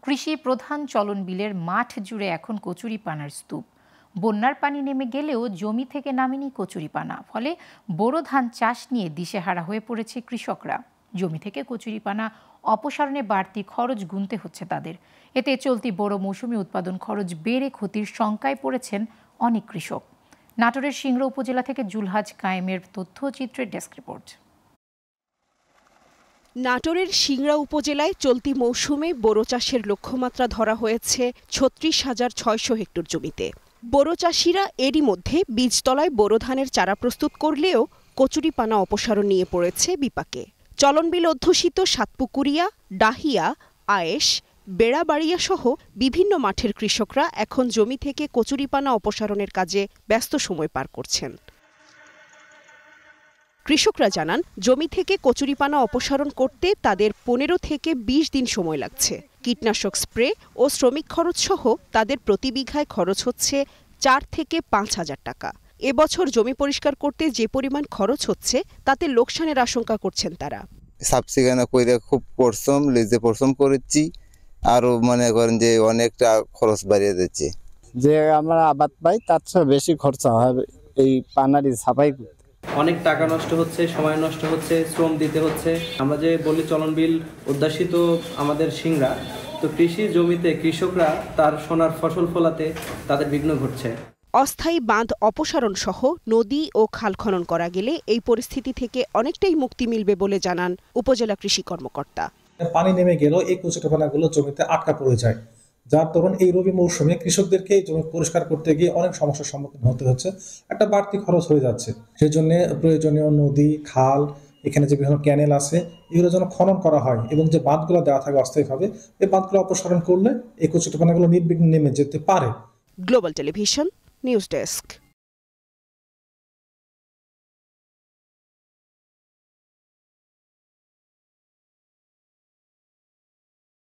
কৃষি প্রধান চলন বিলের মাঠ জুড়ে এখন কচুরিপানার স্তূপ। বন্যার পানি নেমে গেলেও জমি থেকে নামেনি কচুরিপানা, ফলে বোরো ধান চাষ নিয়ে দিশেহারা হয়ে পড়েছে কৃষকরা। জমি থেকে কচুরিপানা অপসারণে বাড়তি খরচ গুনতে হচ্ছে তাদের। এতে চলতি বোরো মৌসুমে উৎপাদন খরচ বেড়ে ক্ষতির শঙ্কায় পড়েছেন অনেক কৃষক। নাটোরের সিংড়া উপজেলা থেকে জুলহাজ কায়েমের তথ্যচিত্রের ডেস্ক রিপোর্ট। নাটোরের সিংড়া উপজেলায় চলতি মৌসুমে বোরো চাষের লক্ষ্যমাত্রা ধরা হয়েছে ৩৬,৬০০ হেক্টর জমিতে। বোরো চাষিরা এরই মধ্যে বীজতলায় বোরো ধানের চারা প্রস্তুত করলেও কচুরিপানা অপসারণ নিয়ে পড়েছে বিপাকে। চলনবিল অধ্যুষিত সাতপুকুরিয়া, ডাহিয়া, আয়েশ, বেড়াবাড়িয়া সহ বিভিন্ন মাঠের কৃষকরা এখন জমি থেকে কচুরিপানা অপসারণের কাজে ব্যস্ত সময় পার করছেন। কৃষকরা জানান, জমি থেকে কচুরিপানা অপসারণ করতে তাদের ১৫ থেকে ২০ দিন সময় লাগছে। কীটনাশক স্প্রে ও শ্রমিক খরচ সহ তাদের প্রতি বিঘায় খরচ হচ্ছে ৪ থেকে ৫ হাজার টাকা। এবছর জমি পরিষ্কার করতে যে পরিমাণ খরচ হচ্ছে তাতে লোকসানের আশঙ্কা করছেন তারা। সাবসিগানা কইরা খুব পরিশ্রম লিজে পরিশ্রম করেছি, আরো মনে করেন যে অনেকটা খরচ বাড়িয়ে যাচ্ছে। যে আমরা আবাদ পাই তার চেয়ে বেশি খরচা হয় এই পানারি সাফাই করতে। অনেক টাকা নষ্ট হচ্ছে, সময় নষ্ট হচ্ছে, শ্রম দিতে হচ্ছে। আমরা যে বলি চলন বিল উদ্যাসিত আমাদের সিংড়া, তো কৃষি জমিতে কৃষকরা তার সোনার ফসল ফলাতে তাদের বিঘ্ন ঘটছে। অস্থায়ী বাঁধ অপসারণ সহ নদী ও খাল খনন করা গেলে এই পরিস্থিতি থেকে অনেকটাই মুক্তি মিলবে বলে জানান উপজেলা কৃষি কর্মকর্তা। পানি নেমে গেলেও এই কচুরিপানাগুলো জমিতে আটকা পড়ে যায়, যার দরুন এই রবি মৌসুমে কৃষকদেরকে জমি পরিষ্কার করতে গিয়ে অনেক সমস্যার সম্মুখীন হতে হচ্ছে। একটা বাড়তি খরচ হয়ে যাচ্ছে। সেই জন্য প্রয়োজনীয় নদী, খাল, এখানে যে বিভিন্ন ক্যানেল আছে, এগুলো যেন খনন করা হয় এবং যে বাঁধগুলো দেওয়া থাকে অস্থায়ীভাবে, এই বাঁধগুলো অপসারণ করলে এই কচুরিপানাগুলো নির্বিঘ্নে নেমে যেতে পারে। Global television news desk.